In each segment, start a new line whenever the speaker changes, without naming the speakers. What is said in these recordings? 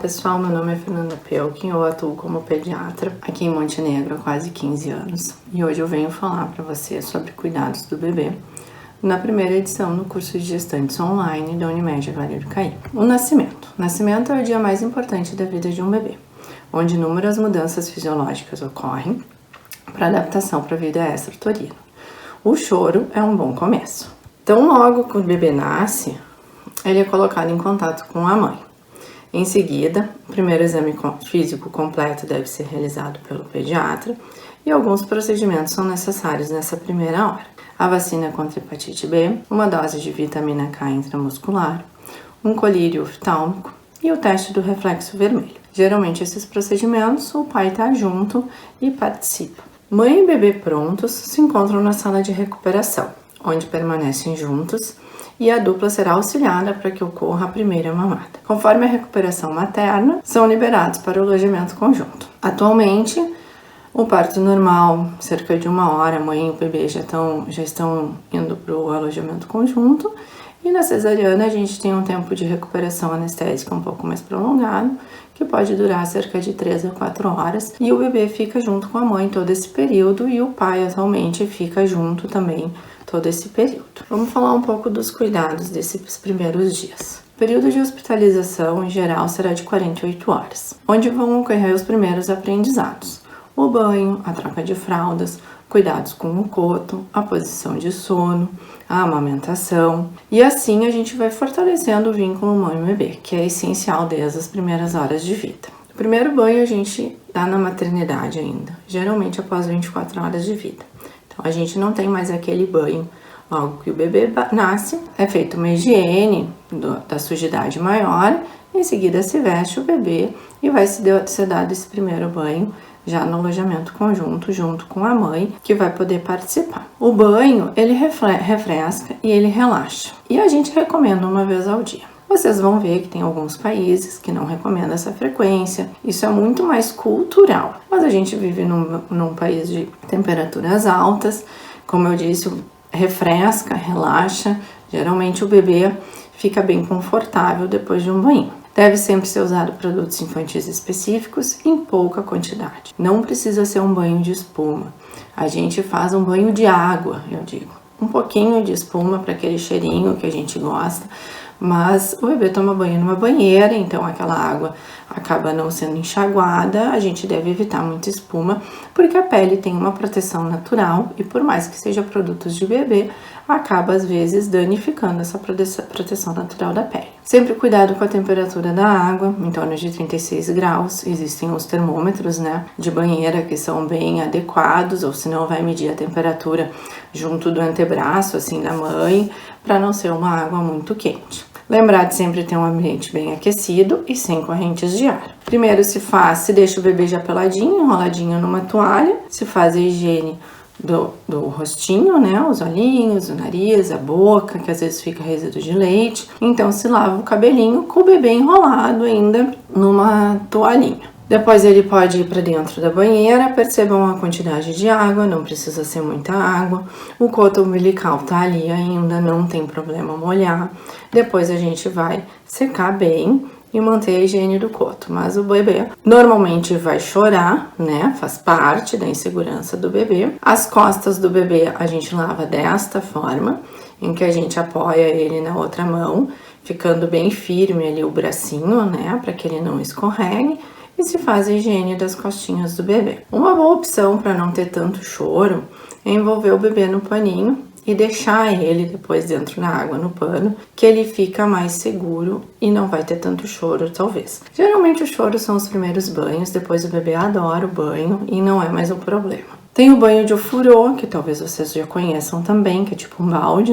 pessoal, meu nome é Fernanda Pelkin, eu atuo como pediatra aqui em Montenegro há quase 15 anos e hoje eu venho falar para você sobre cuidados do bebê na primeira edição do curso de gestantes online da Unimed Vale do Caí. O nascimento. O nascimento é o dia mais importante da vida de um bebê, onde inúmeras mudanças fisiológicas ocorrem para adaptação para a vida extra-uterina. O choro é um bom começo. Então, logo que o bebê nasce, ele é colocado em contato com a mãe. Em seguida, o primeiro exame físico completo deve ser realizado pelo pediatra e alguns procedimentos são necessários nessa primeira hora. A vacina contra hepatite B, uma dose de vitamina K intramuscular, um colírio oftálmico e o teste do reflexo vermelho. Geralmente esses procedimentos o pai está junto e participa. Mãe e bebê prontos se encontram na sala de recuperação, onde permanecem juntos e a dupla será auxiliada para que ocorra a primeira mamada. Conforme a recuperação materna, são liberados para o alojamento conjunto. Atualmente, o parto normal, cerca de 1 hora, a mãe e o bebê já estão indo para o alojamento conjunto, e na cesariana a gente tem um tempo de recuperação anestésica um pouco mais prolongado, que pode durar cerca de 3 a 4 horas, e o bebê fica junto com a mãe todo esse período e o pai atualmente fica junto também todo esse período. Vamos falar um pouco dos cuidados desses primeiros dias. O período de hospitalização, em geral, será de 48 horas, onde vão ocorrer os primeiros aprendizados. O banho, a troca de fraldas, cuidados com o coto, a posição de sono, a amamentação. E assim a gente vai fortalecendo o vínculo mãe-bebê, que é essencial desde as primeiras horas de vida. O primeiro banho a gente dá na maternidade ainda, geralmente após 24 horas de vida. Então, a gente não tem mais aquele banho logo que o bebê nasce, é feita uma higiene da sujidade maior, em seguida se veste o bebê e vai ser dado esse primeiro banho já no alojamento conjunto, junto com a mãe, que vai poder participar. O banho, ele refresca e ele relaxa. E a gente recomenda 1 vez ao dia. Vocês vão ver que tem alguns países que não recomendam essa frequência. Isso é muito mais cultural. Mas a gente vive num país de temperaturas altas. Como eu disse, refresca, relaxa. Geralmente o bebê fica bem confortável depois de um banho. Deve sempre ser usado produtos infantis específicos em pouca quantidade. Não precisa ser um banho de espuma. A gente faz um banho de água, eu digo. Um pouquinho de espuma para aquele cheirinho que a gente gosta. Mas o bebê toma banho numa banheira, então aquela água acaba não sendo enxaguada. A gente deve evitar muita espuma, porque a pele tem uma proteção natural e por mais que seja produtos de bebê, acaba às vezes danificando essa proteção natural da pele. Sempre cuidado com a temperatura da água, em torno de 36 graus. Existem os termômetros, de banheira que são bem adequados, ou senão vai medir a temperatura junto do antebraço, assim, da mãe, para não ser uma água muito quente. Lembrar de sempre ter um ambiente bem aquecido e sem correntes de ar. Primeiro se deixa o bebê já peladinho, enroladinho numa toalha, se faz a higiene do rostinho, os olhinhos, o nariz, a boca, que às vezes fica resíduo de leite. Então se lava o cabelinho com o bebê enrolado ainda numa toalhinha. Depois ele pode ir para dentro da banheira, percebam a quantidade de água, não precisa ser muita água. O coto umbilical tá ali ainda, não tem problema molhar. Depois a gente vai secar bem e manter a higiene do coto. Mas o bebê normalmente vai chorar, faz parte da insegurança do bebê. As costas do bebê a gente lava desta forma, em que a gente apoia ele na outra mão, ficando bem firme ali o bracinho, para que ele não escorregue. E se faz a higiene das costinhas do bebê. Uma boa opção para não ter tanto choro é envolver o bebê no paninho e deixar ele depois dentro da água no pano, que ele fica mais seguro e não vai ter tanto choro, talvez. Geralmente o choro são os primeiros banhos, depois o bebê adora o banho e não é mais um problema. Tem o banho de ofurô, que talvez vocês já conheçam também, que é tipo um balde,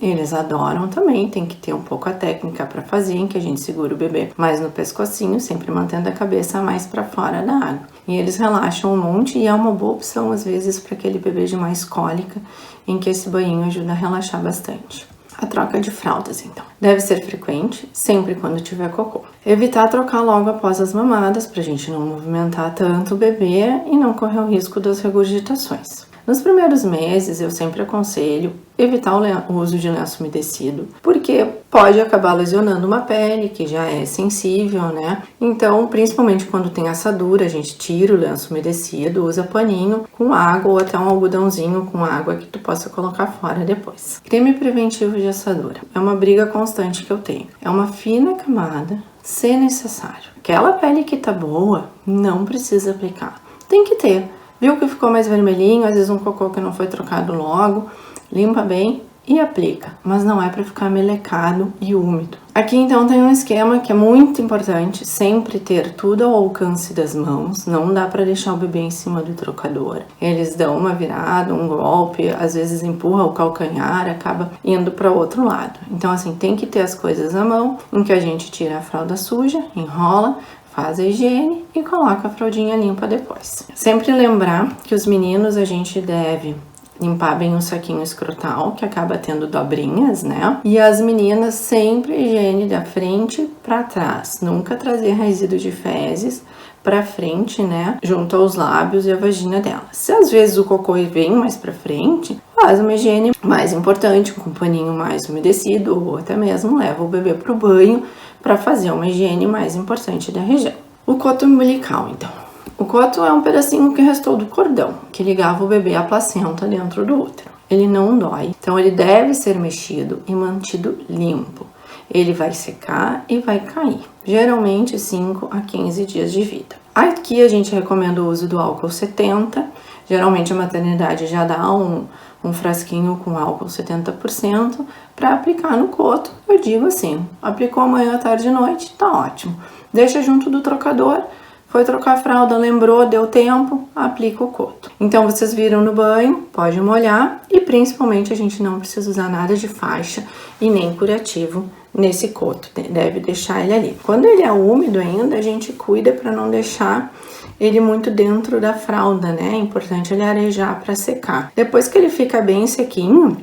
Eles adoram também, tem que ter um pouco a técnica para fazer, em que a gente segura o bebê mais no pescocinho, sempre mantendo a cabeça mais para fora da água. E eles relaxam um monte e é uma boa opção, às vezes, para aquele bebê de mais cólica, em que esse banho ajuda a relaxar bastante. A troca de fraldas, então. Deve ser frequente, sempre quando tiver cocô. Evitar trocar logo após as mamadas, pra gente não movimentar tanto o bebê e não correr o risco das regurgitações. Nos primeiros meses, eu sempre aconselho evitar o uso de lenço umedecido, porque pode acabar lesionando uma pele que já é sensível, né? Então, principalmente quando tem assadura, a gente tira o lenço umedecido, usa paninho com água ou até um algodãozinho com água que tu possa colocar fora depois. Creme preventivo de assadura. É uma briga constante que eu tenho. É uma fina camada, se necessário. Aquela pele que tá boa, não precisa aplicar. Tem que ter. Viu que ficou mais vermelhinho, às vezes um cocô que não foi trocado logo, limpa bem e aplica, mas não é para ficar melecado e úmido. Aqui então tem um esquema que é muito importante, sempre ter tudo ao alcance das mãos, não dá para deixar o bebê em cima do trocador. Eles dão uma virada, um golpe, às vezes empurra o calcanhar, acaba indo para outro lado. Então assim, tem que ter as coisas à mão, em que a gente tira a fralda suja, enrola, faz a higiene e coloca a fraldinha limpa depois. Sempre lembrar que os meninos a gente deve limpar bem o saquinho escrotal, que acaba tendo dobrinhas, né? E as meninas sempre higiene da frente para trás, nunca trazer resíduo de fezes para frente, né? Junto aos lábios e a vagina dela. Se às vezes o cocô vem mais para frente, faz uma higiene mais importante, com um paninho mais umedecido, ou até mesmo leva o bebê pro banho para fazer uma higiene mais importante da região. O coto umbilical, então. O coto é um pedacinho que restou do cordão, que ligava o bebê à placenta dentro do útero. Ele não dói, então ele deve ser mexido e mantido limpo. Ele vai secar e vai cair, geralmente 5 a 15 dias de vida. Aqui a gente recomenda o uso do álcool 70, geralmente a maternidade já dá um frasquinho com álcool 70% para aplicar no coto. Eu digo assim, aplicou amanhã, tarde e noite, tá ótimo. Deixa junto do trocador, foi trocar a fralda, lembrou, deu tempo, aplica o coto. Então vocês viram no banho, pode molhar e principalmente a gente não precisa usar nada de faixa e nem curativo nesse coto, deve deixar ele ali. Quando ele é úmido ainda, a gente cuida para não deixar ele muito dentro da fralda, né? É importante ele arejar para secar. Depois que ele fica bem sequinho,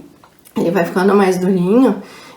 ele vai ficando mais durinho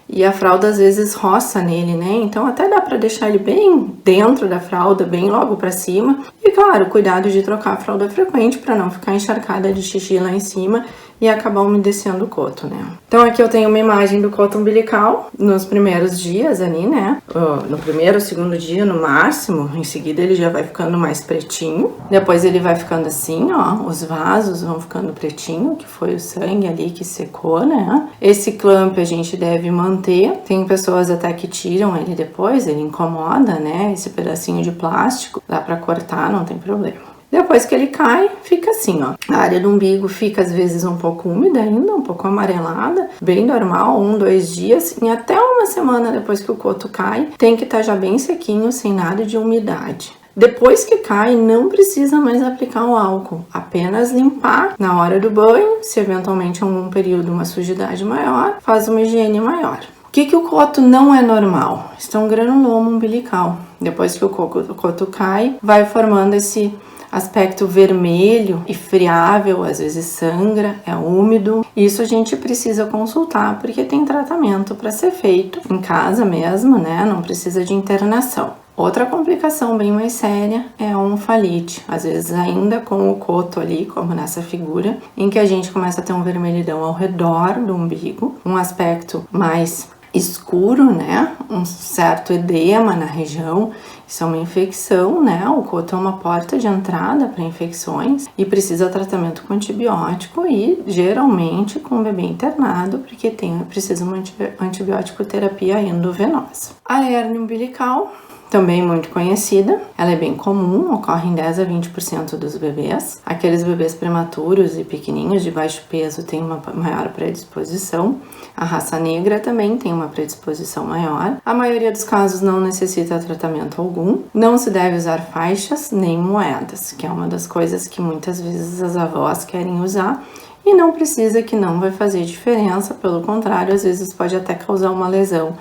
e a fralda às vezes roça nele, né? Então até dá para deixar ele bem dentro da fralda, bem logo para cima. E claro, cuidado de trocar a fralda frequente para não ficar encharcada de xixi lá em cima e acabar umedecendo o coto, né? Então aqui eu tenho uma imagem do coto umbilical nos primeiros dias ali, né? No primeiro, segundo dia, no máximo. Em seguida ele já vai ficando mais pretinho. Depois ele vai ficando assim, ó. Os vasos vão ficando pretinho, que foi o sangue ali que secou, né? Esse clamp a gente deve manter. Tem pessoas até que tiram ele depois, ele incomoda, né? Esse pedacinho de plástico, dá pra cortar, não tem problema. Depois que ele cai, fica assim, ó. A área do umbigo fica às vezes um pouco úmida ainda, um pouco amarelada, bem normal, 1, 2 dias, e até uma semana depois que o coto cai, tem que estar já bem sequinho, sem nada de umidade. Depois que cai, não precisa mais aplicar o álcool, apenas limpar na hora do banho, se eventualmente em algum período uma sujidade maior, faz uma higiene maior. O que o coto não é normal? Isso é um granuloma umbilical. Depois que o coto cai, vai formando esse aspecto vermelho e friável, às vezes sangra, é úmido. Isso a gente precisa consultar porque tem tratamento para ser feito em casa mesmo, né? Não precisa de internação. Outra complicação bem mais séria é a omfalite, às vezes ainda com o coto ali, como nessa figura, em que a gente começa a ter um vermelhidão ao redor do umbigo, um aspecto mais escuro, né? Um certo edema na região. Isso é uma infecção, né? O coto é uma porta de entrada para infecções e precisa tratamento com antibiótico e geralmente com o bebê internado, porque precisa uma antibiótico terapia endovenosa. A hérnia umbilical, também muito conhecida, ela é bem comum, ocorre em 10 a 20% dos bebês. Aqueles bebês prematuros e pequenininhos de baixo peso têm uma maior predisposição. A raça negra também tem uma predisposição maior. A maioria dos casos não necessita tratamento algum. Não se deve usar faixas nem moedas, que é uma das coisas que muitas vezes as avós querem usar e não precisa, que não vai fazer diferença, pelo contrário, às vezes pode até causar uma lesão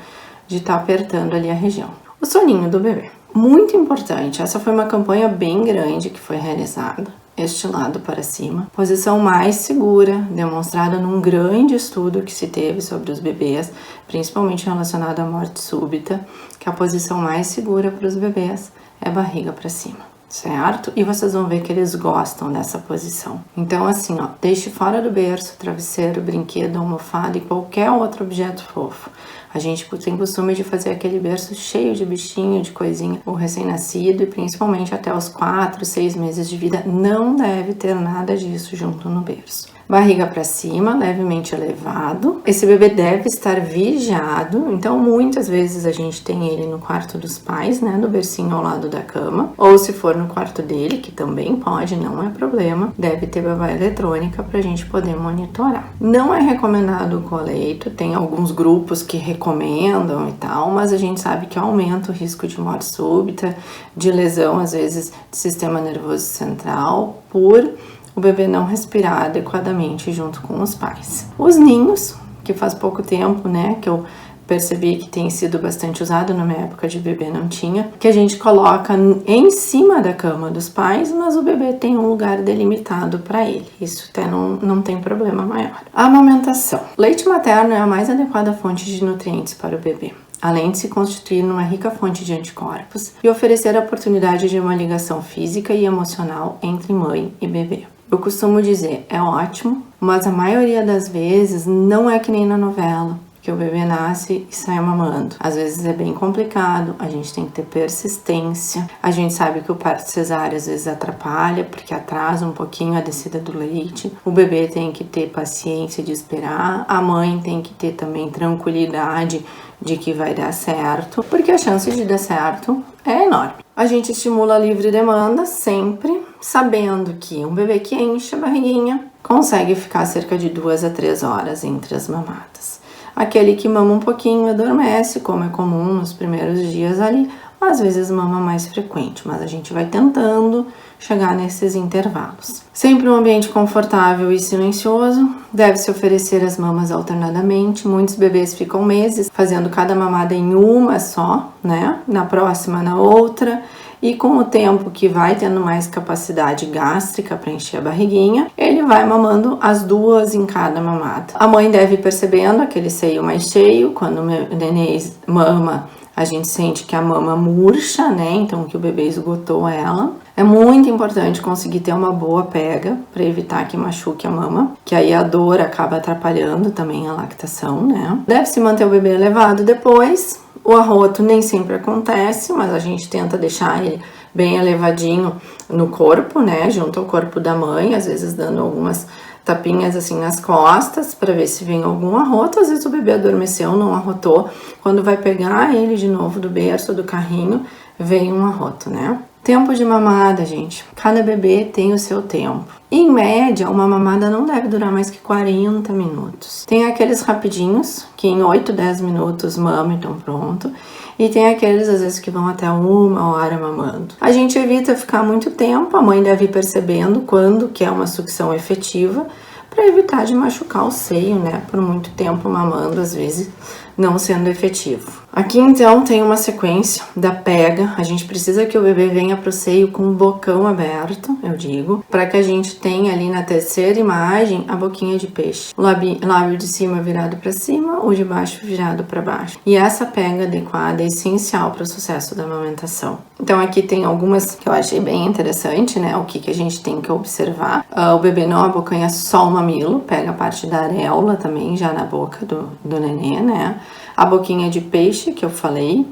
de estar apertando ali a região. O soninho do bebê. Muito importante, essa foi uma campanha bem grande que foi realizada. Este lado para cima. Posição mais segura, demonstrada num grande estudo que se teve sobre os bebês, principalmente relacionado à morte súbita, que a posição mais segura para os bebês é barriga para cima. certo? E vocês vão ver que eles gostam dessa posição. Então assim, ó, deixe fora do berço, travesseiro, brinquedo, almofada e qualquer outro objeto fofo. A gente tem costume de fazer aquele berço cheio de bichinho, de coisinha, o recém-nascido e principalmente até os 4, 6 meses de vida, não deve ter nada disso junto no berço. Barriga para cima, levemente elevado. Esse bebê deve estar vigiado, então muitas vezes a gente tem ele no quarto dos pais, né, no bercinho ao lado da cama, ou se for no quarto dele, que também pode, não é problema, deve ter babá eletrônica pra gente poder monitorar. Não é recomendado o coleito, tem alguns grupos que recomendam e tal, mas a gente sabe que aumenta o risco de morte súbita, de lesão, às vezes, do sistema nervoso central, por o bebê não respirar adequadamente junto com os pais. Os ninhos, que faz pouco tempo, né, que eu percebi que tem sido bastante usado, na minha época de bebê não tinha, que a gente coloca em cima da cama dos pais, mas o bebê tem um lugar delimitado para ele. Isso até não tem problema maior. A amamentação. Leite materno é a mais adequada fonte de nutrientes para o bebê, além de se constituir numa rica fonte de anticorpos e oferecer a oportunidade de uma ligação física e emocional entre mãe e bebê. Eu costumo dizer, é ótimo, mas a maioria das vezes não é que nem na novela, que o bebê nasce e sai mamando. Às vezes é bem complicado, a gente tem que ter persistência. A gente sabe que o parto cesáreo às vezes atrapalha, porque atrasa um pouquinho a descida do leite. O bebê tem que ter paciência de esperar, a mãe tem que ter também tranquilidade de que vai dar certo, porque a chance de dar certo é enorme. A gente estimula a livre demanda sempre, sabendo que um bebê que enche a barriguinha consegue ficar cerca de 2 a 3 horas entre as mamadas. Aquele que mama um pouquinho adormece, como é comum nos primeiros dias ali, às vezes mama mais frequente, mas a gente vai tentando chegar nesses intervalos. Sempre um ambiente confortável e silencioso, deve-se oferecer as mamas alternadamente. Muitos bebês ficam meses fazendo cada mamada em uma só, né? Na próxima, na outra. E com o tempo que vai tendo mais capacidade gástrica para encher a barriguinha, ele vai mamando as 2 em cada mamada. A mãe deve ir percebendo aquele seio mais cheio. Quando o nenê mama, a gente sente que a mama murcha, né? Então que o bebê esgotou ela. É muito importante conseguir ter uma boa pega para evitar que machuque a mama, que aí a dor acaba atrapalhando também a lactação, né? Deve-se manter o bebê elevado depois. O arroto nem sempre acontece, mas a gente tenta deixar ele bem elevadinho no corpo, né? Junto ao corpo da mãe, às vezes dando algumas tapinhas assim nas costas para ver se vem algum arroto. Às vezes o bebê adormeceu, não arrotou. Quando vai pegar ele de novo do berço, do carrinho, vem um arroto, né? Tempo de mamada, gente. Cada bebê tem o seu tempo. Em média, uma mamada não deve durar mais que 40 minutos. Tem aqueles rapidinhos, que em 8, 10 minutos mamam e estão pronto. E tem aqueles, às vezes, que vão até 1 hora mamando. A gente evita ficar muito tempo, a mãe deve ir percebendo quando que é uma sucção efetiva, para evitar de machucar o seio, né? Por muito tempo mamando, às vezes, não sendo efetivo. Aqui, então, tem uma sequência da pega. A gente precisa que o bebê venha pro seio com o bocão aberto, eu digo, para que a gente tenha ali na terceira imagem a boquinha de peixe. O lábio de cima virado para cima, o de baixo virado para baixo. E essa pega adequada é essencial para o sucesso da amamentação. Então, aqui tem algumas que eu achei bem interessante, né? O que a gente tem que observar. O bebê não abocanha só o mamilo, pega a parte da areola também, já na boca do nenê, né? A boquinha de peixe, que eu falei.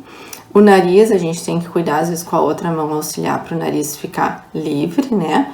O nariz, a gente tem que cuidar, às vezes, com a outra mão auxiliar para o nariz ficar livre, né?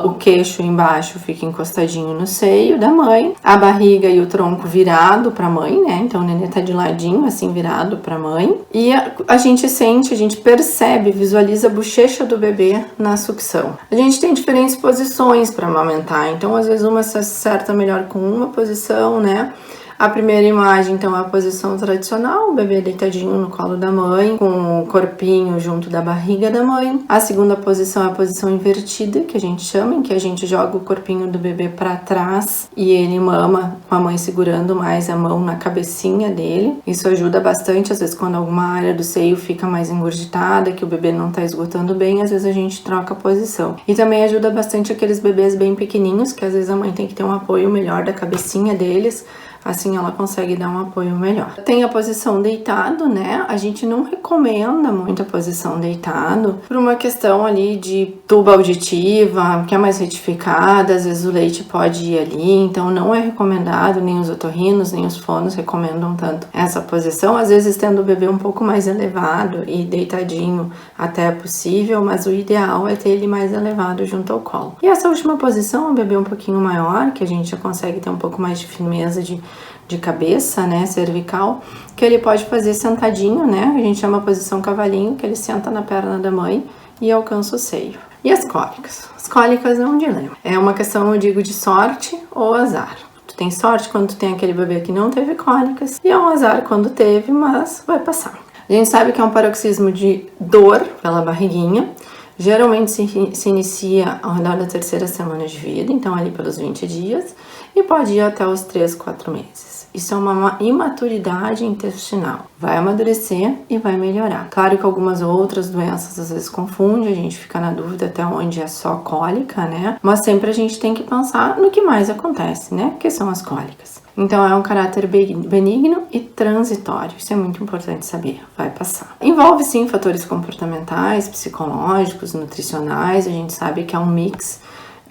O queixo embaixo fica encostadinho no seio da mãe. A barriga e o tronco virado para a mãe, né? Então, o nenê tá de ladinho, assim, virado para a mãe. E a gente sente, a gente percebe, visualiza a bochecha do bebê na sucção. A gente tem diferentes posições para amamentar. Então, às vezes, uma se acerta melhor com uma posição, né? A primeira imagem, então, é a posição tradicional, o bebê deitadinho no colo da mãe, com o corpinho junto da barriga da mãe. A segunda posição é a posição invertida, que a gente chama, em que a gente joga o corpinho do bebê para trás e ele mama com a mãe segurando mais a mão na cabecinha dele. Isso ajuda bastante, às vezes, quando alguma área do seio fica mais engurgitada, que o bebê não tá esgotando bem, às vezes a gente troca a posição. E também ajuda bastante aqueles bebês bem pequenininhos, que às vezes a mãe tem que ter um apoio melhor da cabecinha deles, assim ela consegue dar um apoio melhor. Tem a posição deitado, né? A gente não recomenda muito a posição deitado por uma questão ali de tuba auditiva, que é mais retificada, às vezes o leite pode ir ali, então não é recomendado, nem os otorrinos, nem os fonos recomendam tanto essa posição, às vezes tendo o bebê um pouco mais elevado e deitadinho até é possível, mas o ideal é ter ele mais elevado junto ao colo. E essa última posição, o bebê um pouquinho maior, que a gente já consegue ter um pouco mais de firmeza de cabeça, né, cervical, que ele pode fazer sentadinho, né, a gente chama posição cavalinho, que ele senta na perna da mãe e alcança o seio. E as cólicas? As cólicas é um dilema. É uma questão, eu digo, de sorte ou azar. Tu tem sorte quando tu tem aquele bebê que não teve cólicas, e é um azar quando teve, mas vai passar. A gente sabe que é um paroxismo de dor pela barriguinha, geralmente se inicia ao redor da 3ª semana de vida, então ali pelos 20 dias, e pode ir até os 3, 4 meses. Isso é uma imaturidade intestinal. Vai amadurecer e vai melhorar. Claro que algumas outras doenças às vezes confundem, a gente fica na dúvida até onde é só cólica, né? Mas sempre a gente tem que pensar no que mais acontece, né? Que são as cólicas. Então é um caráter benigno e transitório, isso é muito importante saber, vai passar. Envolve sim fatores comportamentais, psicológicos, nutricionais, a gente sabe que é um mix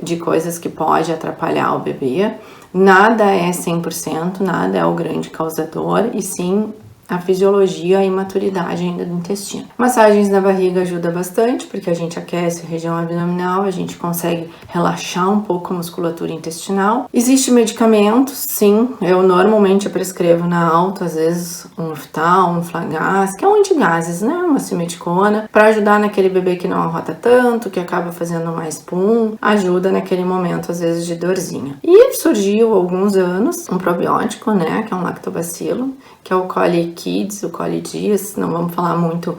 de coisas que pode atrapalhar o bebê. Nada é 100%, nada é o grande causador, e sim a fisiologia e a imaturidade ainda do intestino. Massagens na barriga ajuda bastante, porque a gente aquece a região abdominal, a gente consegue relaxar um pouco a musculatura intestinal. Existem medicamentos, sim, eu normalmente prescrevo na alta, às vezes um Luftal, um Flagaz, que é um antigases, né, uma simeticona, para ajudar naquele bebê que não arrota tanto, que acaba fazendo mais pum, ajuda naquele momento, às vezes, de dorzinha. E surgiu há alguns anos um probiótico, né, que é um lactobacilo, que é o Coli Kids, o Coli Dias, não vamos falar muito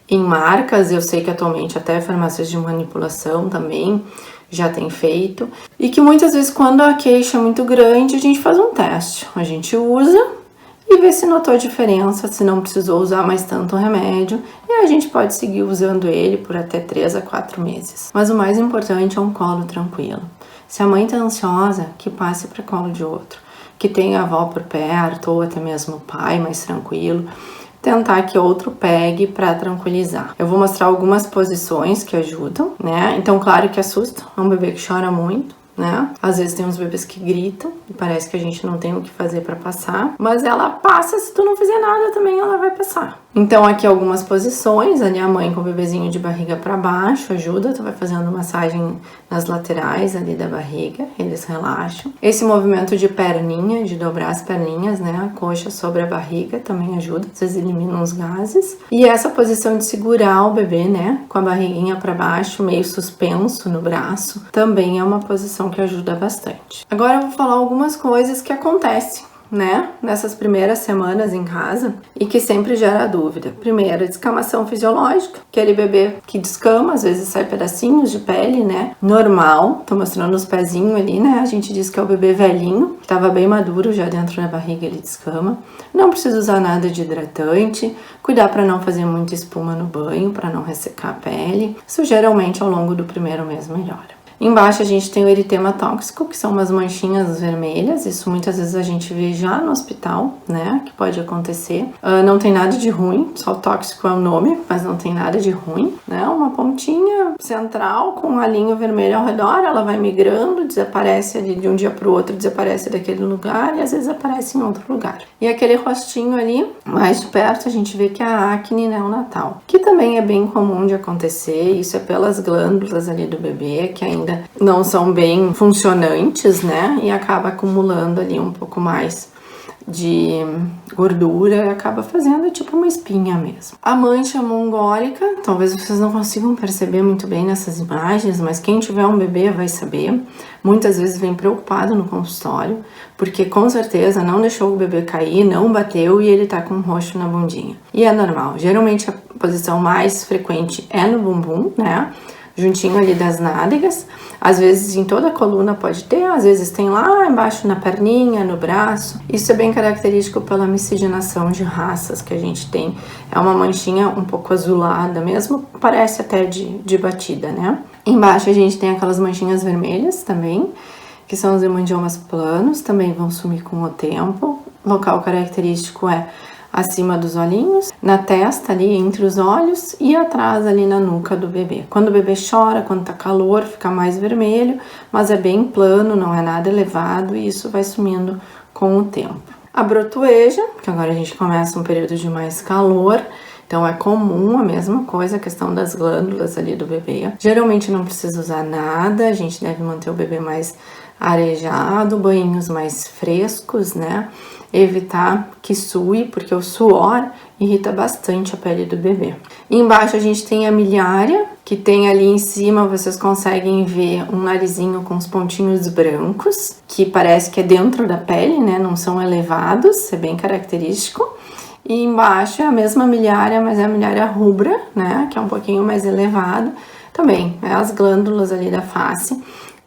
em marcas, eu sei que atualmente até farmácias de manipulação também já tem feito, e que muitas vezes quando a queixa é muito grande, a gente faz um teste, a gente usa e vê se notou diferença, se não precisou usar mais tanto remédio, e a gente pode seguir usando ele por até 3 a 4 meses. Mas o mais importante é um colo tranquilo. Se a mãe tá ansiosa, que passe para colo de outro, que tenha a avó por perto, ou até mesmo o pai mais tranquilo, tentar que outro pegue para tranquilizar. Eu vou mostrar algumas posições que ajudam, né? Então, claro que assusta, é um bebê que chora muito, né? Às vezes tem uns bebês que gritam e parece que a gente não tem o que fazer para passar, mas ela passa, se tu não fizer nada também ela vai passar. Então aqui algumas posições, ali a mãe com o bebezinho de barriga para baixo ajuda, tu vai fazendo massagem nas laterais ali da barriga, eles relaxam. Esse movimento de perninha, de dobrar as perninhas, né, a coxa sobre a barriga também ajuda, às vezes eliminam os gases. E essa posição de segurar o bebê, né, com a barriguinha para baixo, meio suspenso no braço, também é uma posição que ajuda bastante. Agora eu vou falar algumas coisas que acontecem, né, nessas primeiras semanas em casa e que sempre gera dúvida. Primeiro, a descamação fisiológica, aquele bebê que descama, às vezes sai pedacinhos de pele, né, normal, tô mostrando os pezinhos ali, né, a gente diz que é o bebê velhinho, que tava bem maduro já dentro da barriga, ele descama. Não precisa usar nada de hidratante, cuidar para não fazer muita espuma no banho, para não ressecar a pele. Isso geralmente ao longo do primeiro mês melhora. Embaixo a gente tem o eritema tóxico, que são umas manchinhas vermelhas, isso muitas vezes a gente vê já no hospital, né, que pode acontecer. Não tem nada de ruim, só o tóxico é o nome, mas não tem nada de ruim, né, uma pontinha central com um alinho vermelho ao redor, ela vai migrando, desaparece ali de um dia para o outro, desaparece daquele lugar e às vezes aparece em outro lugar. E aquele rostinho ali, mais de perto, a gente vê que é a acne neonatal, que também é bem comum de acontecer, isso é pelas glândulas ali do bebê, que ainda não são bem funcionantes, né? E acaba acumulando ali um pouco mais de gordura e acaba fazendo tipo uma espinha mesmo. A mancha mongólica, talvez vocês não consigam perceber muito bem nessas imagens, mas quem tiver um bebê vai saber. Muitas vezes vem preocupado no consultório, porque com certeza não deixou o bebê cair, não bateu e ele tá com um roxo na bundinha. E é normal, geralmente a posição mais frequente é no bumbum, né? Juntinho ali das nádegas, às vezes em toda a coluna pode ter, às vezes tem lá embaixo na perninha, no braço. Isso é bem característico pela miscigenação de raças que a gente tem. É uma manchinha um pouco azulada mesmo, parece até de batida, né? Embaixo a gente tem aquelas manchinhas vermelhas também, que são os hemangiomas planos, também vão sumir com o tempo. O local característico é acima dos olhinhos, na testa ali entre os olhos e atrás ali na nuca do bebê. Quando o bebê chora, quando tá calor, fica mais vermelho, mas é bem plano, não é nada elevado e isso vai sumindo com o tempo. A brotoeja, que agora a gente começa um período de mais calor, então é comum a mesma coisa, a questão das glândulas ali do bebê. Geralmente não precisa usar nada, a gente deve manter o bebê mais arejado, banhinhos mais frescos, né? Evitar que sue, porque o suor irrita bastante a pele do bebê. Embaixo a gente tem a miliária, que tem ali em cima, vocês conseguem ver um narizinho com os pontinhos brancos, que parece que é dentro da pele, né? Não são elevados, é bem característico. E embaixo é a mesma miliária, mas é a miliária rubra, né? Que é um pouquinho mais elevado. Também é as glândulas ali da face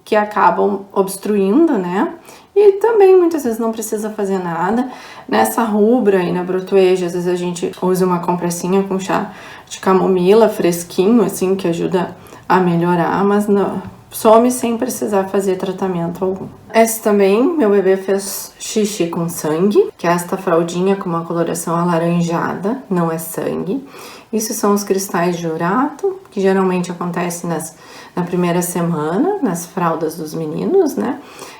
que acabam obstruindo, né? E também muitas vezes não precisa fazer nada. Nessa rubra e na brotoeja, às vezes a gente usa uma compressinha com chá de camomila fresquinho, assim, que ajuda a melhorar, mas não, some sem precisar fazer tratamento algum. Essa também, meu bebê fez xixi com sangue, que é esta fraldinha com uma coloração alaranjada, não é sangue. Isso são os cristais de urato, que geralmente acontece na primeira semana, nas fraldas dos meninos, né?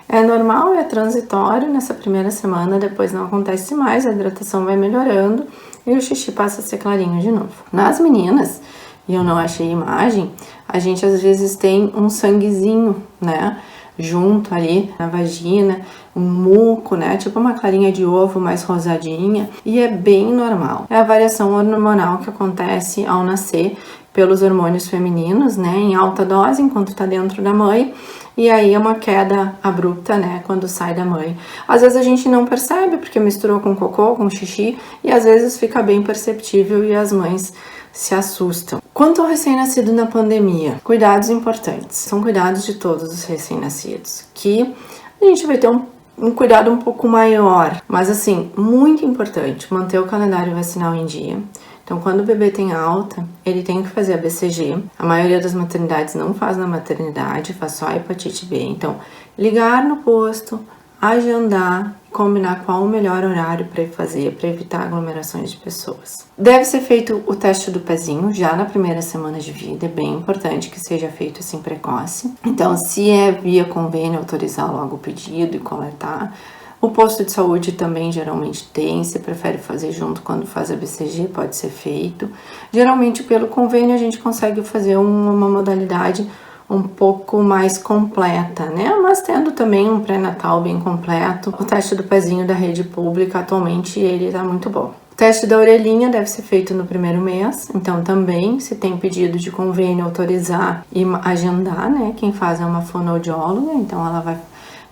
É normal, é transitório nessa primeira semana, depois não acontece mais, a hidratação vai melhorando e o xixi passa a ser clarinho de novo. Nas meninas, e eu não achei imagem, a gente às vezes tem um sanguezinho, né? Junto ali na vagina, um muco, né? Tipo uma clarinha de ovo mais rosadinha, e é bem normal. É a variação hormonal que acontece ao nascer pelos hormônios femininos, né? Em alta dose, enquanto tá dentro da mãe, e aí é uma queda abrupta, né? Quando sai da mãe. Às vezes a gente não percebe, porque misturou com cocô, com xixi, e às vezes fica bem perceptível e as mães se assustam. Quanto ao recém-nascido na pandemia, cuidados importantes. São cuidados de todos os recém-nascidos, que a gente vai ter um cuidado um pouco maior, mas assim, muito importante, manter o calendário vacinal em dia. Então, quando o bebê tem alta, ele tem que fazer a BCG. A maioria das maternidades não faz na maternidade, faz só a hepatite B. Então, ligar no posto, agendar, combinar qual o melhor horário para fazer, para evitar aglomerações de pessoas. Deve ser feito o teste do pezinho já na primeira semana de vida, é bem importante que seja feito assim precoce. Então, se é via convênio, autorizar logo o pedido e coletar. O posto de saúde também geralmente tem, se prefere fazer junto quando faz a BCG, pode ser feito. Geralmente pelo convênio a gente consegue fazer uma modalidade um pouco mais completa, né? Mas tendo também um pré-natal bem completo. O teste do pezinho da rede pública, atualmente, ele tá muito bom. O teste da orelhinha deve ser feito no primeiro mês, então também, se tem pedido de convênio, autorizar e agendar, né? Quem faz é uma fonoaudióloga, então ela vai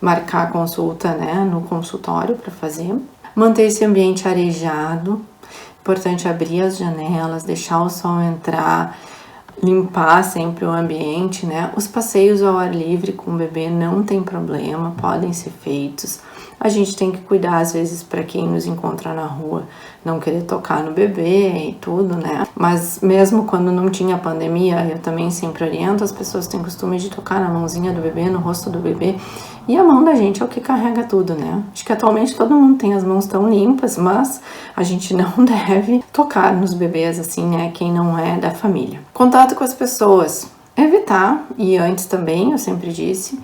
marcar a consulta, né, no consultório para fazer. Manter esse ambiente arejado, importante abrir as janelas, deixar o sol entrar, limpar sempre o ambiente, né? Os passeios ao ar livre com o bebê não tem problema, podem ser feitos. A gente tem que cuidar, às vezes, para quem nos encontra na rua, não querer tocar no bebê e tudo, né? Mas mesmo quando não tinha pandemia, eu também sempre oriento, as pessoas têm costume de tocar na mãozinha do bebê, no rosto do bebê, e a mão da gente é o que carrega tudo, né? Acho que atualmente todo mundo tem as mãos tão limpas, mas a gente não deve tocar nos bebês assim, né? Quem não é da família. Contato com as pessoas, evitar, e antes também, eu sempre disse,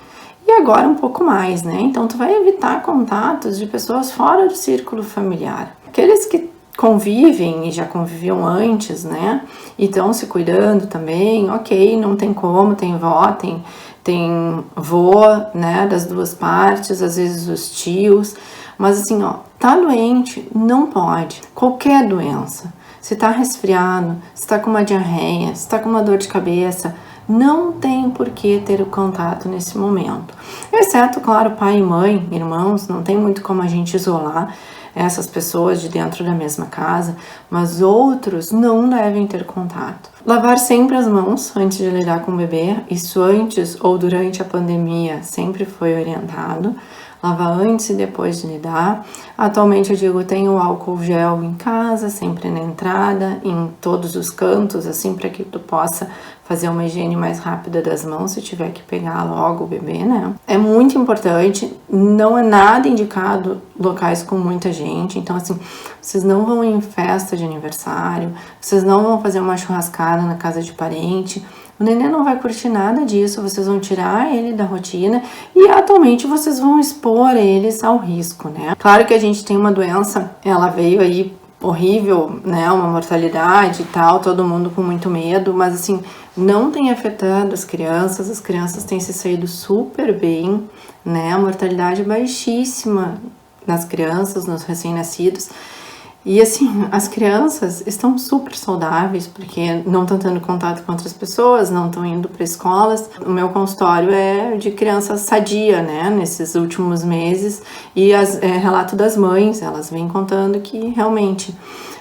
e agora um pouco mais, né? Então tu vai evitar contatos de pessoas fora do círculo familiar. Aqueles que convivem e já conviviam antes, né? E estão se cuidando também, ok, não tem como, tem vó, tem vô, né, das duas partes, às vezes os tios, mas assim, ó, tá doente, não pode, qualquer doença, se tá resfriado, se tá com uma diarreia, se tá com uma dor de cabeça, não tem por que ter o contato nesse momento, exceto, claro, pai e mãe, irmãos, não tem muito como a gente isolar essas pessoas de dentro da mesma casa, mas outros não devem ter contato. Lavar sempre as mãos antes de lidar com o bebê, isso antes ou durante a pandemia sempre foi orientado. lavar antes e depois de lidar. Atualmente eu digo, tenho o álcool gel em casa, sempre na entrada, em todos os cantos, assim, para que tu possa fazer uma higiene mais rápida das mãos se tiver que pegar logo o bebê, né? É muito importante, não é nada indicado locais com muita gente, então assim, vocês não vão em festa de aniversário, vocês não vão fazer uma churrascada na casa de parente, o neném não vai curtir nada disso, vocês vão tirar ele da rotina e atualmente vocês vão expor eles ao risco, né? Claro que a gente tem uma doença, ela veio aí horrível, né, uma mortalidade e tal, todo mundo com muito medo, mas assim, não tem afetado as crianças têm se saído super bem, né, a mortalidade baixíssima nas crianças, nos recém-nascidos, e assim, as crianças estão super saudáveis, porque não estão tendo contato com outras pessoas, não estão indo para escolas. O meu consultório é de criança sadia, né, nesses últimos meses, e relato das mães, elas vêm contando que realmente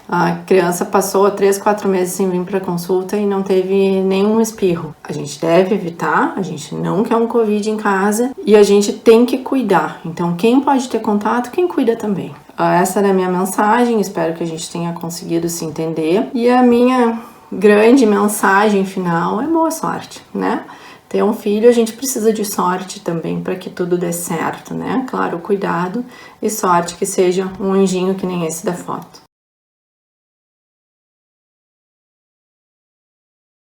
a criança passou 3, 4 meses sem vir para consulta e não teve nenhum espirro. A gente deve evitar, a gente não quer um Covid em casa e a gente tem que cuidar. Então, quem pode ter contato, quem cuida também. Essa era a minha mensagem, espero que a gente tenha conseguido se entender. E a minha grande mensagem final é boa sorte, né? Ter um filho, a gente precisa de sorte também para que tudo dê certo, né? Claro, cuidado e sorte, que seja um anjinho que nem esse da foto.